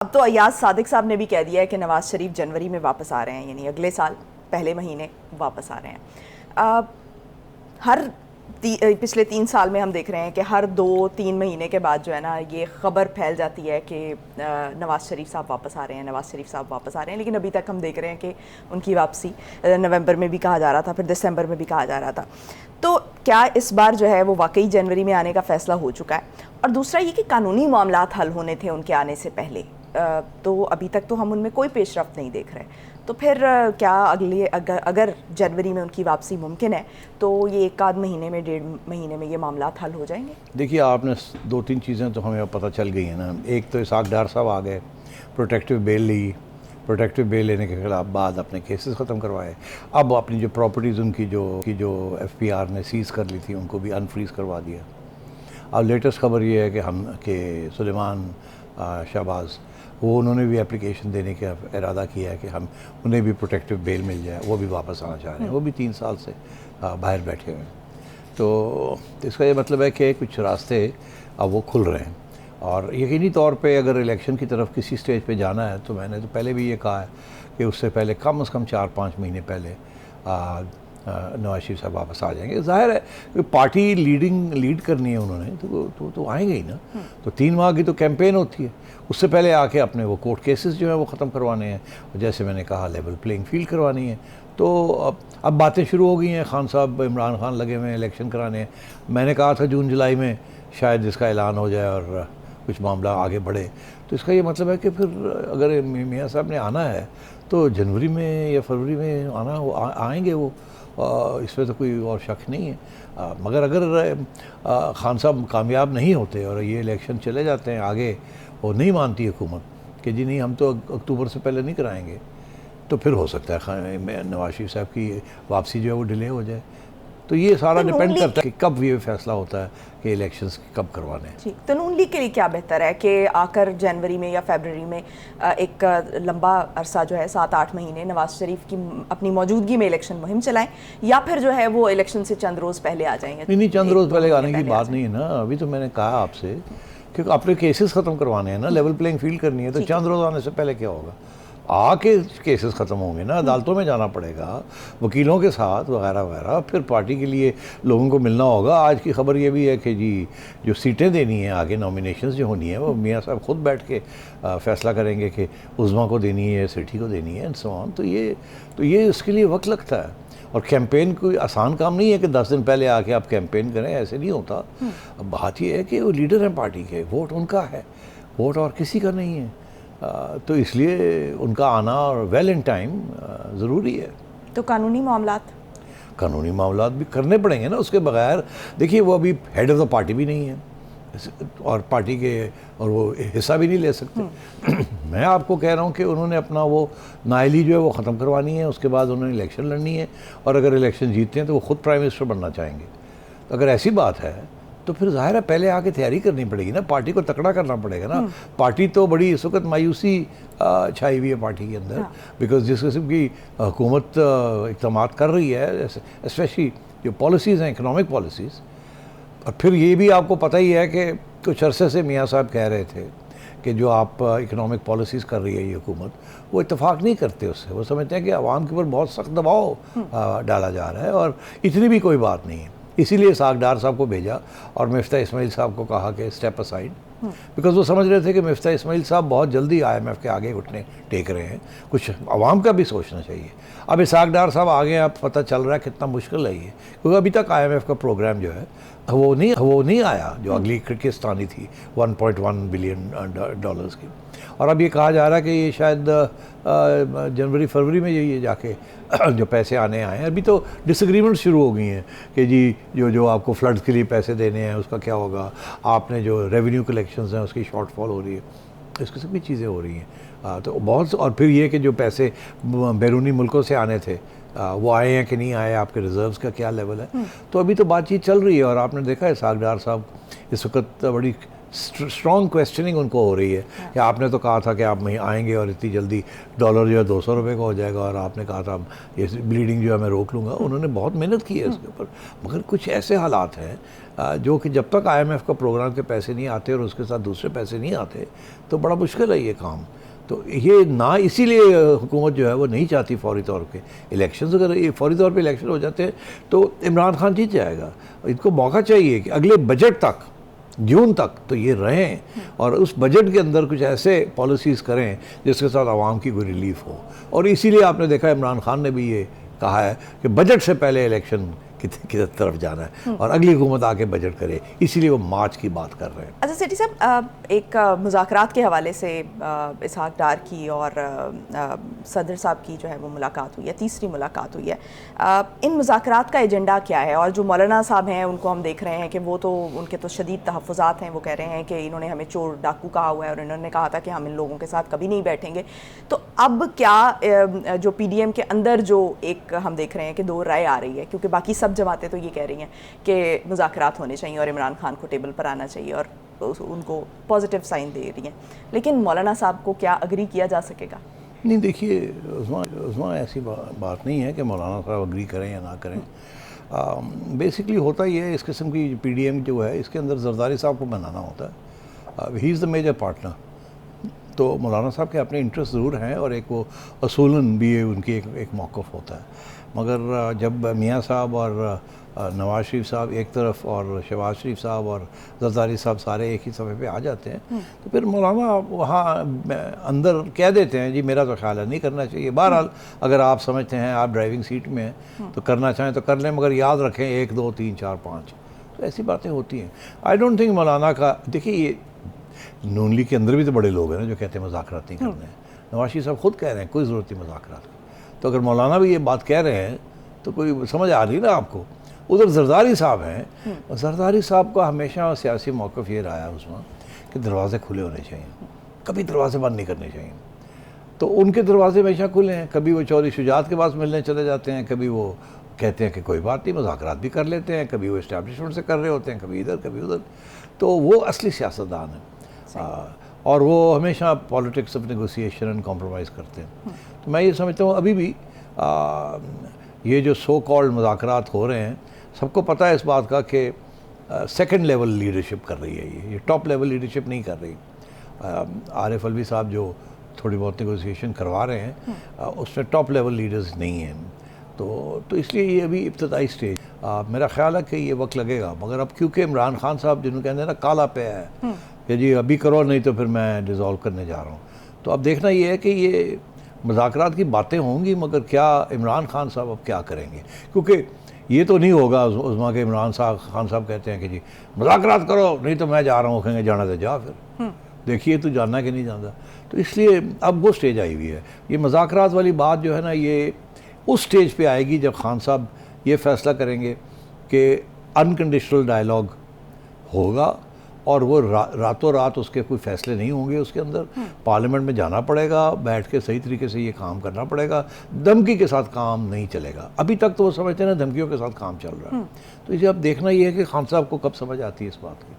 अब तो अयाज सादिक साहब ने भी कह दिया है कि नवाज शरीफ जनवरी में वापस आ रहे हैं, यानी अगले साल पहले महीने वापस आ रहे हैं। पिछले 3 साल में हम देख रहे हैं कि हर 2-3 महीने के बाद जो है ना ये ख़बर फैल जाती है कि नवाज़ शरीफ साहब वापस आ रहे हैं, नवाज़ शरीफ साहब वापस आ रहे हैं। लेकिन अभी तक हम देख रहे हैं कि उनकी वापसी नवंबर में भी कहा जा रहा था, फिर दिसंबर में भी कहा जा रहा था। तो क्या इस बार जो है वो वाकई जनवरी में आने का फ़ैसला हो चुका है? और दूसरा ये कि कानूनी मामलात हल होने थे उनके आने से पहले, तो अभी तक तो हम उनमें कोई पेशरफ्त नहीं देख रहे। तो फिर क्या अगर जनवरी में उनकी वापसी मुमकिन है तो ये 1 आध महीने में 1.5 महीने में ये मामलात हल हो जाएंगे? देखिए, आपने 2-3 चीज़ें तो हमें पता चल गई हैं ना। एक तो इसाक डार साहब आ गए, प्रोटेक्टिव बेल ली, प्रोटेक्टिव बेल लेने के खिलाफ बाद अपने केसेस ख़त्म करवाए। अब अपनी जो प्रॉपर्टीज़ उनकी जो FPR ने सीज़ कर ली थी उनको भी अनफ्रीज़ करवा दिया। अब लेटेस्ट खबर ये है कि सुलेमान शहबाज वो उन्होंने भी एप्लीकेशन देने का इरादा किया है कि हम उन्हें भी प्रोटेक्टिव बेल मिल जाए, वो भी वापस आना चाह रहे हैं। वो भी 3 साल से बाहर बैठे हुए हैं। तो इसका ये मतलब है कि कुछ रास्ते अब वो खुल रहे हैं। और यकीनी तौर पे अगर इलेक्शन की तरफ किसी स्टेज पे जाना है तो मैंने तो पहले भी ये कहा है कि उससे पहले कम से कम 4-5 महीने पहले नवाज शरीफ साहब वापस आ जाएंगे। जाहिर है कि पार्टी लीड करनी है उन्होंने तो आएंगे ही ना। तो 3 माह की तो कैंपेन होती है, उससे पहले आके अपने वो कोर्ट केसेस जो है वो ख़त्म करवाने हैं, और जैसे मैंने कहा लेवल प्लेइंग फील्ड करवानी है। तो अब बातें शुरू हो गई हैं। खान साहब, इमरान खान लगे हुए हैं इलेक्शन कराने। मैंने कहा था जून जुलाई में शायद इसका ऐलान हो जाए और कुछ मामला आगे बढ़े। तो इसका ये मतलब है कि फिर अगर मियाँ साहब ने आना है तो जनवरी में या फरवरी में आएंगे वो। इसमें तो कोई और शक नहीं है। मगर अगर खान साहब कामयाब नहीं होते और ये इलेक्शन चले जाते हैं आगे, और नहीं मानती हुकूमत कि जी नहीं हम तो अक्टूबर से पहले नहीं कराएंगे, तो फिर हो सकता है नवाज शरीफ साहब की वापसी जो है वो डिले हो जाए। तो ये सारा डिपेंड करता है कि कब ये फैसला होता है कि इलेक्शंस कब करवाने हैं। ठीक, तो नून लीग के लिए क्या बेहतर है कि आकर जनवरी में या फरवरी में एक लंबा अरसा जो है 7-8 महीने नवाज शरीफ की अपनी मौजूदगी में इलेक्शन मुहिम चलाएं, या फिर जो है वो इलेक्शन से चंद रोज़ पहले आ जाएंगे? नहीं, चंद रोज़ पहले आने की बात नहीं है ना। अभी तो मैंने कहा आपसे क्योंकि अपने केसेस ख़त्म करवाने हैं ना, लेवल प्लेइंग फील्ड करनी है। तो चंद रोज़ आने से पहले क्या होगा, आके केसेस ख़त्म होंगे ना, अदालतों में जाना पड़ेगा वकीलों के साथ वगैरह वगैरह, फिर पार्टी के लिए लोगों को मिलना होगा। आज की खबर ये भी है कि जी जो सीटें देनी है आगे, नॉमिनेशंस जो होनी है वो मियाँ साहब खुद बैठ के फ़ैसला करेंगे कि उज़्मा को देनी है, सिटी को देनी है एंड सो ऑन। तो ये उसके लिए वक्त लगता है। और कैंपेन कोई आसान काम नहीं है कि 10 दिन पहले आके आप कैंपेन करें, ऐसे नहीं होता। अब बात यह है कि वो लीडर हैं पार्टी के, वोट उनका है, वोट और किसी का नहीं है। तो इसलिए उनका आना और वेल इन टाइम ज़रूरी है। तो कानूनी मामलात भी करने पड़ेंगे ना, उसके बगैर। देखिए, वो अभी हेड ऑफ़ द पार्टी भी नहीं है और पार्टी के और वो हिस्सा भी नहीं ले सकते। मैं आपको कह रहा हूँ कि उन्होंने अपना वो नाअहली जो है वो ख़त्म करवानी है, उसके बाद उन्होंने इलेक्शन लड़नी है, और अगर इलेक्शन जीतते हैं तो वो ख़ुद प्राइम मिनिस्टर बनना चाहेंगे। तो अगर ऐसी बात है तो फिर जाहिर है पहले आके तैयारी करनी पड़ेगी ना, पार्टी को तकड़ा करना पड़ेगा ना। पार्टी तो बड़ी इस वक्त मायूसी छाई हुई है पार्टी के अंदर। बिकॉज जिस किस्म की हुकूमत इक़दाम कर रही है, स्पेशली जो पॉलिसीज़ हैं, इकनॉमिक पॉलिसीज़। और फिर ये भी आपको पता ही है कि कुछ अरसे से मियाँ साहब कह रहे थे कि जो आप इकनॉमिक पॉलिसीज़ कर रही है ये हुकूमत, वो इत्तेफाक नहीं करते उससे। वो समझते हैं कि आवाम के ऊपर बहुत सख्त दबाव डाला जा रहा है और इतनी भी कोई बात नहीं है। इसीलिए इसाक डार साहब को भेजा और मिफ्ता इस्माइल साहब को कहा कि स्टेप असाइड, बिकॉज वो समझ रहे थे कि मिफ्ता इस्माइल साहब बहुत जल्दी IMF के आगे घुटने टेक रहे हैं। कुछ आवाम का भी सोचना चाहिए। अब इसाक डार साहब आगे, आप पता चल रहा है कितना मुश्किल है ये, क्योंकि अभी तक IMF का प्रोग्राम जो है वो नहीं आया, जो अगली किर्गिस्तानी थी 1.1 बिलियन डॉलर्स की। और अब ये कहा जा रहा है कि ये शायद जनवरी फरवरी में ये जाके जो पैसे आए हैं। अभी तो डिसएग्रीमेंट शुरू हो गई हैं कि जी जो आपको फ्लड्स के लिए पैसे देने हैं उसका क्या होगा, आपने जो रेवेन्यू कलेक्शंस हैं उसकी शॉर्टफॉल हो रही है, इस किस्म की चीज़ें हो रही हैं। तो बहुत, और फिर ये कि जो पैसे बैरूनी मुल्कों से आने थे वो आए हैं कि नहीं आए, आपके रिजर्व्स का क्या लेवल है। तो अभी तो बातचीत चल रही है। और आपने देखा है इसाक डार साहब इस वक्त बड़ी स्ट्रॉन्ग क्वेश्चनिंग उनको हो रही है कि आपने तो कहा था कि आप वहीं आएंगे और इतनी जल्दी डॉलर जो है 200 रुपये का हो जाएगा, और आपने कहा था ये ब्लीडिंग जो है मैं रोक लूँगा। उन्होंने बहुत मेहनत की है इसके ऊपर, मगर कुछ ऐसे हालात हैं जो कि जब तक IMF का प्रोग्राम के पैसे नहीं आते और उसके साथ दूसरे पैसे नहीं आते तो बड़ा मुश्किल है ये काम। तो ये ना, इसीलिए हुकूमत जो है वो नहीं चाहती फौरी तौर पे इलेक्शंस। अगर ये फौरी तौर पे इलेक्शन हो जाते हैं तो इमरान खान जीत जाएगा। इनको मौका चाहिए कि अगले बजट तक, जून तक तो ये रहें और उस बजट के अंदर कुछ ऐसे पॉलिसीज़ करें जिसके साथ आवाम की कोई रिलीफ हो। और इसीलिए आपने देखा इमरान खान ने भी ये कहा है कि बजट से पहले इलेक्शन किस तरफ जाना है और अगली हुकूमत आके बजट करे, इसीलिए वो मार्च की बात कर रहे हैं। अच्छा सेठी साहब, एक मुज़ाकरात के हवाले से इसहाक डार की और सदर साहब की जो है वो मुलाकात हुई है, तीसरी मुलाकात हुई है। इन मुज़ाकरात का एजेंडा क्या है? और जो मौलाना साहब हैं उनको हम देख रहे हैं कि वो तो उनके तो शदीद तहफ़्फ़ुज़ात हैं। वो कह रहे हैं कि इन्होंने हमें चोर डाकू कहा हुआ है और इन्होंने कहा था कि हम इन लोगों के साथ कभी नहीं बैठेंगे। तो अब क्या जो PDM के अंदर जो एक हम देख रहे हैं कि दो राय आ रही है, क्योंकि बाकी सब जमातें तो ये कह रही हैं कि मुज़ाकरात होने चाहिए और इमरान खान को टेबल पर आना चाहिए और उनको पॉजिटिव साइन दे रही हैं, लेकिन मौलाना साहब को क्या अग्री किया जा सकेगा? नहीं, देखिए उस्मा ऐसी बात नहीं है कि मौलाना साहब अग्री करें या ना करें। बेसिकली होता ही है, इस किस्म की PDM जो है इसके अंदर जरदारी साहब को बनाना होता है। He is the major partner. तो मौलाना साहब के अपने इंटरेस्ट ज़रूर हैं और एक वो असूलन भी उनकी एक मौक़िफ़ होता है। मगर जब मियाँ साहब और नवाज शरीफ साहब एक तरफ और शहबाज शरीफ साहब और जरदारी साहब सारे एक ही सफ़े पे आ जाते हैं तो फिर मौलाना वहाँ अंदर कह देते हैं जी मेरा तो ख्याल है नहीं करना चाहिए। बहरहाल अगर आप समझते हैं आप ड्राइविंग सीट में हैं तो करना चाहें तो कर लें, मगर याद रखें 1 2 3 4 5, तो ऐसी बातें होती हैं। आई डोंट थिंक मौलाना का, देखिए ये नून लीग के अंदर भी तो बड़े लोग हैं ना जो कहते हैं मुज़ाकरात नहीं करने हैं। नवाज शरीफ साहब खुद कह रहे हैं कोई ज़रूरत नहीं मुज़ाकरात की। तो अगर मौलाना भी ये बात कह रहे हैं तो कोई समझ आ रही ना आपको। उधर जरदारी साहब हैं और जरदारी साहब का हमेशा सियासी मौक़िफ़ ये रहा है उसमें कि दरवाज़े खुले होने चाहिए, कभी दरवाज़े बंद नहीं करने चाहिए। तो उनके दरवाजे हमेशा खुले हैं। कभी वो चौधरी शुजात के पास मिलने चले जाते हैं, कभी वो कहते हैं कि कोई बात नहीं मुज़ाकरात भी कर लेते हैं, कभी वो इस्टेब्लिशमेंट से कर रहे होते हैं, कभी इधर कभी उधर। तो वो असली सियासतदान है और वो हमेशा politics of negotiation and compromise करते हैं। तो मैं ये समझता हूँ अभी भी ये जो सो कॉल्ड मुज़ाकरात हो रहे हैं, सबको पता है इस बात का कि सेकंड लेवल लीडरशिप कर रही है, ये टॉप लेवल लीडरशिप नहीं कर रही। आरिफ अलवी साहब जो थोड़ी बहुत नेगोशिएशन करवा रहे हैं उसमें टॉप लेवल लीडर्स नहीं हैं। तो इसलिए ये अभी इब्तदाई स्टेज, मेरा ख्याल है कि ये वक्त लगेगा। मगर अब क्योंकि इमरान खान साहब जिन्होंने कहते हैं ना काला पे है कि जी अभी करो नहीं तो फिर मैं डिज़ोल्व करने जा रहा हूँ, तो अब देखना ये है कि ये मुज़ाकरात की बातें होंगी मगर क्या इमरान खान साहब अब क्या करेंगे। क्योंकि ये तो नहीं होगा उस्मा के इमरान खान साहब कहते हैं कि जी मुज़ाकरात करो नहीं तो मैं जा रहा हूँ, कहेंगे जाना तो जा, फिर देखिए तू जानना कि नहीं जानता। तो इसलिए अब वो स्टेज आई हुई है। ये मुज़ाकरात वाली बात जो है ना ये उस स्टेज पे आएगी जब खान साहब ये फ़ैसला करेंगे कि अनकंडीशनल डायलॉग होगा और वो रातों रात उसके कोई फ़ैसले नहीं होंगे। उसके अंदर पार्लियामेंट में जाना पड़ेगा, बैठ के सही तरीके से ये काम करना पड़ेगा। धमकी के साथ काम नहीं चलेगा। अभी तक तो वो समझते हैं ना धमकियों के साथ काम चल रहा है। तो इसे अब देखना ये है कि खान साहब को कब समझ आती है इस बात की।